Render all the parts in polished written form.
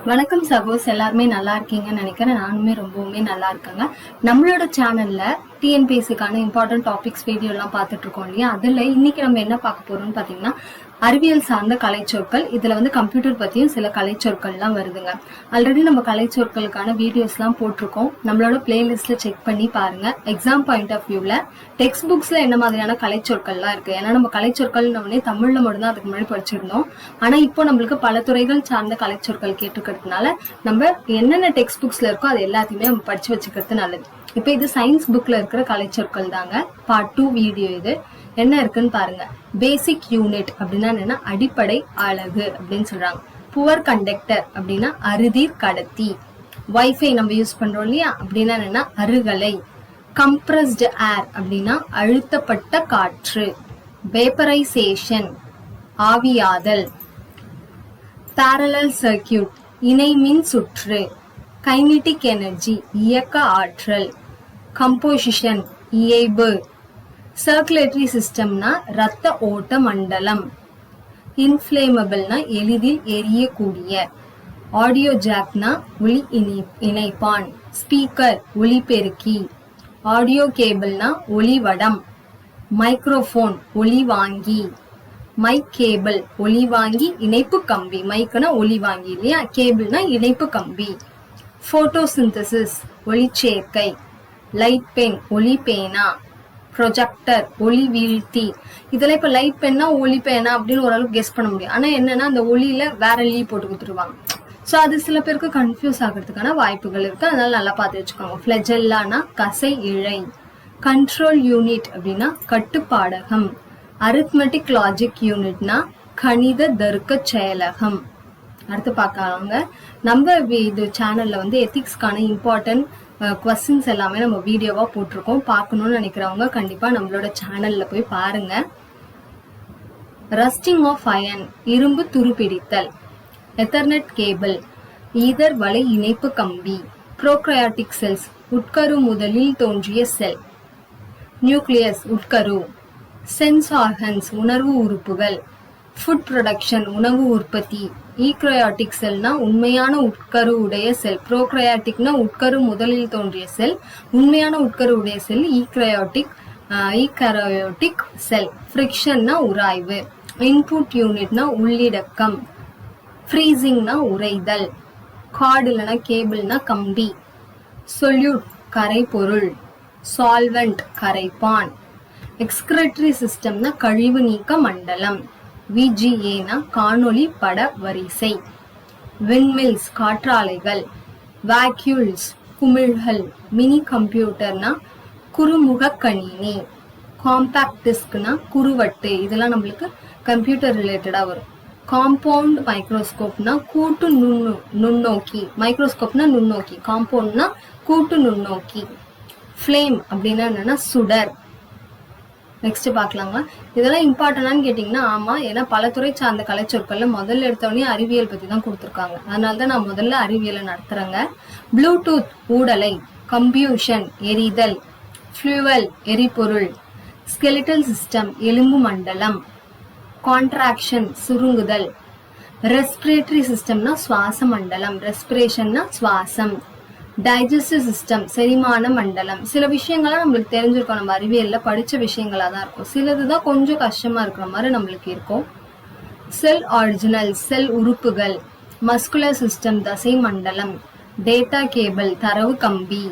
வணக்கம் சகோஸ், எல்லாருமே நல்லா இருக்கீங்கன்னு நினைக்கிறேன். நானுமே ரொம்பவுமே நல்லா இருக்கேங்க. நம்மளோட சேனல்ல டிஎன்பிஎஸ்சிக்கான இம்பார்ட்டன்ட் டாபிக்ஸ் வீடியோ எல்லாம் பார்த்துட்டு இருக்கோம் இல்லையா? அதுல இன்னைக்கு நம்ம என்ன பார்க்க போறோம்னு பாத்தீங்கன்னா, அறிவியல் சார்ந்த கலைச்சொற்கள். இதுல வந்து கம்ப்யூட்டர் பத்தியும் சில கலைச்சொற்கள் எல்லாம் வருதுங்க. ஆல்ரெடி நம்ம கலைச்சொற்களுக்கான வீடியோஸ் எல்லாம் போட்டிருக்கோம். நம்மளோட பிளேலிஸ்ட்ல செக் பண்ணி பாருங்க. எக்ஸாம் பாயிண்ட் ஆஃப் வியூல டெக்ஸ்ட் புக்ஸ்ல என்ன மாதிரியான கலைச்சொற்கள்லாம் இருக்கு. ஏன்னா நம்ம கலைச்சொற்கள் தமிழ்ல மட்டும்தான் அதுக்கு முன்னாடி படிச்சிருந்தோம். ஆனா இப்போ நம்மளுக்கு பல துறைகள் சார்ந்த கலைச்சொற்கள் கேட்டுக்கிறதுனால நம்ம என்னென்ன டெக்ஸ்ட் புக்ஸ்ல இருக்கோ அது எல்லாத்தையுமே நம்ம படிச்சு வச்சுக்கிறது நல்லது. இப்ப இது சயின்ஸ் புக்ல இருக்கிற கலைச்சொற்கள் தாங்க. பார்ட் 2 வீடியோ இது. என்ன இருக்குன்னு பாருங்க. பேசிக் யூனிட் அப்படின்னா என்னன்னா அடிப்படை அலகு அப்படின்னு சொல்றாங்க. புவர் கண்டக்டர் அப்படின்னா அறுதிர் கடத்தி. வைஃபை நம்ம யூஸ் பண்றோம் இல்லையா, அப்படின்னா என்னன்னா அருகலை. கம்ப்ரஸ்டு ஏர் அப்படின்னா அழுத்தப்பட்ட காற்று. வேப்பரைசேஷன் ஆவியாதல். பேரலல் சர்க்கியூட் இணை மின் சுற்று. கைனடிக் எனர்ஜி இயக்க ஆற்றல். கம்போசிஷன் இயைபு. சர்க்குலேட்டரி சிஸ்டம்னா ரத்த ஓட்ட மண்டலம். இன்ஃப்ளேமபிள்னா எளிதில் எரியக்கூடிய. ஆடியோ ஜாக்னா ஒலி இணைப்பான். ஸ்பீக்கர் ஒலிபெருக்கி. ஆடியோ கேபிள்னா ஒலிவடம். மைக்ரோஃபோன் ஒலிவாங்கி. மைக் கேபிள் ஒலிவாங்கி இணைப்பு கம்பி. மைக்னா ஒலிவாங்கி இல்லையா, கேபிள்னா இணைப்பு கம்பி. போட்டோசிந்தசிஸ் ஒளிச்சேர்க்கை. லைட் பென் ஒளி பேனா. ப்ரொஜெக்டர் ஒளி வீழ்த்தி. இதெல்லாம் இப்ப லைட் பென்னா ஒளி பேனா அப்படின்னு ஓரளவுக்கு கெஸ் பண்ண முடியும். ஆனா என்னன்னா அந்த ஒளியில வேற லீ போட்டு கொடுத்துருவாங்க. சோ அது சில பேருக்கு கன்ஃபியூஸ் ஆகிறதுக்கான வாய்ப்புகள் இருக்கு. அதனால நல்லா பார்த்து வச்சுக்கோங்க. ஃபிளஜெல்லானா கசை இழை. கண்ட்ரோல் யூனிட் அப்படின்னா கட்டுப்பாடகம். அரித்மெட்டிக் லாஜிக் யூனிட்னா கணித தர்க்க செயலகம். அடுத்து பார்க்கலாங்க. நம்ம இது சேனல்ல வந்து எத்திக்ஸ்க்கான இம்பார்ட்டன்ட் கொஸ்டின்ஸ் எல்லாமே நம்ம வீடியோவா போட்டிருக்கோம். பார்க்கணும்னு நினைக்கிறவங்க கண்டிப்பா நம்மளோட சேனல்ல போய் பாருங்க. ரஸ்டிங் ஆஃப் அயன் இரும்பு துருப்பிடித்தல். எத்தர்நெட் கேபிள் ஈதர் வலை இணைப்பு கம்பி. ப்ரோக்ரையாட்டிக் செல்ஸ் உட்கரு முதலில் தோன்றிய செல். நியூக்ளியஸ் உட்கரு. சென்ஸ் ஆர்கன்ஸ் உணர்வு உறுப்புகள். ஃபுட் ப்ரொடக்ஷன் உணவு உற்பத்தி. ஈக்ரையாட்டிக் செல்னா உண்மையான உட்கரு உடைய செல். ப்ரோக்ரையாட்டிக்னா உட்கரு முதலில் தோன்றிய செல். உண்மையான உட்கரு உடைய செல் ஈகரையோட்டிக் செல். ஃப்ரிக்ஷன்னா உராய்வு. இன்புட் யூனிட்னா உள்ளிடக்கம். ஃப்ரீசிங்னா உறைதல். கார்டு இல்லைனா கேபிள்னா கம்பி. சொல்யூட் கரைபொருள். சால்வெண்ட் கரைப்பான். எக்ஸ்கிரட்டரி சிஸ்டம்னா கழிவு நீக்க மண்டலம். விஜிஏனா காணொளி பட வரிசை. விண்மில்ஸ் காற்றாலைகள். வேக்யூல்ஸ் குமிழ்கள். மினி கம்ப்யூட்டர்னா குறுமுக கணினி. காம்பாக்ட் டிஸ்க்னா குறுவட்டு. இதெல்லாம் நம்மளுக்கு கம்ப்யூட்டர் ரிலேட்டடா வரும். காம்பவுண்ட் மைக்ரோஸ்கோப்னா கூட்டு நுண்ணோக்கி. மைக்ரோஸ்கோப்னா நுண்ணோக்கி. காம்பவுண்ட்னா கூட்டு நுண்ணோக்கி. ஃப்ளேம் அப்படின்னா என்னன்னா சுடர். நெக்ஸ்ட் பார்க்கலாங்க. இதெல்லாம் இம்பார்ட்டன்டான்னு கேட்டீங்கன்னா ஆமா. ஏன்னா பல துறை சார்ந்த கலைச்சொற்கள்ல முதல்ல எடுத்தவொடனே அறிவியல் பத்தி தான் கொடுத்துருக்காங்க. அதனாலதான் நான் முதல்ல அறிவியலை நடத்துறேங்க. ப்ளூடூத் ஊடலை. கம்ப்யூஷன் எரிதல். ஃபியூவல் எரிபொருள். ஸ்கெலிட்டல் சிஸ்டம் எலும்பு மண்டலம். கான்ட்ராக்ஷன் சுருங்குதல். ரெஸ்பிரேட்டரி சிஸ்டம்னா சுவாச மண்டலம். ரெஸ்பிரேஷன்னா சுவாசம். டைஜஸ்டிவ் சிஸ்டம் செரிமான மண்டலம். சில விஷயங்கள்லாம் நம்மளுக்கு தெரிஞ்சிருக்கும். நம்ம அறிவியல்ல படிச்ச விஷயங்களா தான் இருக்கும். சிலதுதான் கொஞ்சம் கஷ்டமா இருக்கிற மாதிரி நம்மளுக்கு இருக்கும். செல் ஆரிஜினல் செல் உறுப்புகள். மஸ்குலர் சிஸ்டம் தசை மண்டலம். டேட்டா கேபிள் தரவு கம்பி.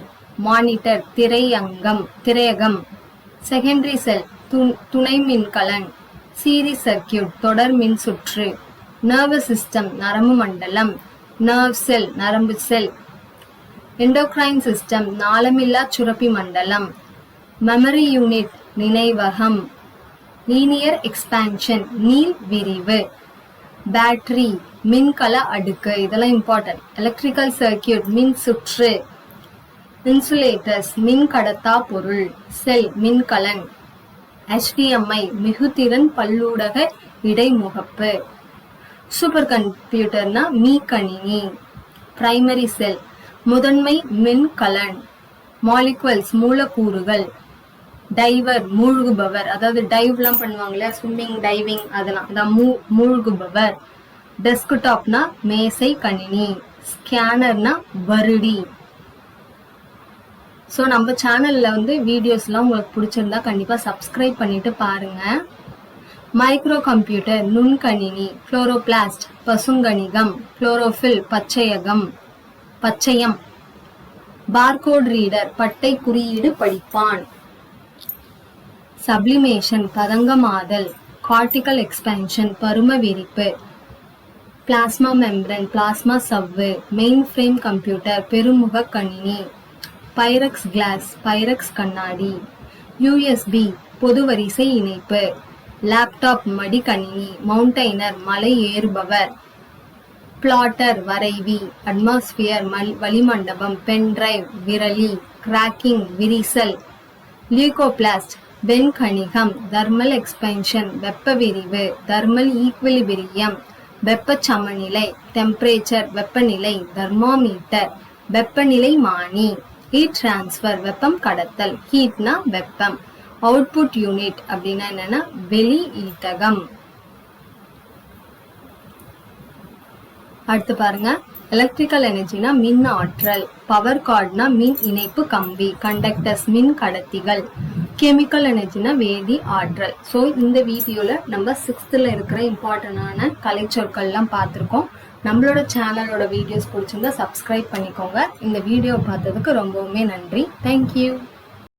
மானிட்டர் திரையகம். செகண்டரி செல் துணை மின்கலன். சீரிஸ் சர்க்கியூட் தொடர் மின் சுற்று. நர்வஸ் சிஸ்டம் நரம்பு மண்டலம். நர்வ் செல் நரம்பு செல். எண்டோக்ரைன் சிஸ்டம் நாளமில்லா சுரப்பி மண்டலம். மெமரி யூனிட் நினைவகம். லீனியர் எக்ஸ்பான்ஷன் நீள் விரிவு. பேட்டரி மின்கல அடுக்கு. இதெல்லாம் இம்பார்ட்டன்ட். எலக்ட்ரிக்கல் சர்க்கியூட் மின் சுற்று. இன்சுலேட்டர்ஸ் மின் கடத்தா பொருள். செல் மின்கலன். HDMI மிகுதிறன் பல்லூடக இடைமுகப்பு. சூப்பர் கம்ப்யூட்டர்னா மீக்கணினி. பிரைமரி செல் முதன்மை மின்கலன். மாலிகுவல்ஸ் மூலக்கூறுகள். டைவர் மூழ்குபவர். அதாவது டைவ்லாம் பண்ணுவாங்களே, ஸ்விம்மிங் டைவிங், அதெல்லாம் மூழ்குபவர். டெஸ்க்டாப்னா மேசை கணினி. ஸ்கேனர்னா வருடி. ஸோ நம்ம சேனல்ல வந்து வீடியோஸ்லாம் உங்களுக்கு பிடிச்சிருந்தா கண்டிப்பா சப்ஸ்கிரைப் பண்ணிட்டு பாருங்க. மைக்ரோ கம்ப்யூட்டர் நுண்கணினி, குளோரோபிளாஸ்ட் பசுங்கணிகம், குளோரோஃபில் பச்சையம், பார்கோட் ரீடர் பட்டை குறியீடு படிப்பான், சப்ளிமேஷன் பதங்கமாதல், கார்டிகல் எக்ஸ்பேன்ஷன் பரும விரிப்பு, பிளாஸ்மா மெம்பரன் பிளாஸ்மா சவ்வு, மெயின் ஃப்ரேம் கம்ப்யூட்டர் பெருமுக கணினி, பைரக்ஸ் கிளாஸ் பைரக்ஸ் கண்ணாடி, யூஎஸ்பி பொது வரிசை இணைப்பு, லேப்டாப் மடிக்கணினி, மவுண்டைனர் மலை ஏறுபவர், பிளாட்டர் வரைவி, அட்மாஸ்பியர் வளிமண்டபம், பென்டிரைவ் விரலி, கிராக்கிங் விரிசல், லியூகோபிளாஸ்ட் வெண்கணிகம், தெர்மல் எக்ஸ்பென்ஷன் வெப்ப விரிவு, தெர்மல் ஈக்விலிபிரியம் வெப்ப சமநிலை, டெம்பரேச்சர் வெப்பநிலை, தெர்மோமீட்டர் வெப்பநிலைமானி, ஹீட் டிரான்ஸ்ஃபர் வெப்பம் கடத்தல், ஹீட்னா வெப்பம், அவுட்புட் யூனிட் அப்படின்னா என்னன்னா வெளியீட்டகம். அடுத்து பாருங்க, எலக்ட்ரிக்கல் எனர்ஜினா மின் ஆற்றல், பவர் கார்ட்னா மின் இணைப்பு கம்பி, கண்டக்டர்ஸ் மின் கடத்திகள், கெமிக்கல் எனர்ஜினா வேதி ஆற்றல். ஸோ இந்த வீடியோல நம்ம 6th இருக்கிற இம்பார்ட்டன்டான கலை சொற்கள்லாம் பார்த்துருக்கோம். நம்மளோட சேனலோட வீடியோஸ் பிடிச்சிருந்தா சப்ஸ்கிரைப் பண்ணிக்கோங்க. இந்த வீடியோ பார்த்ததுக்கு ரொம்பவுமே நன்றி. தேங்க்யூ.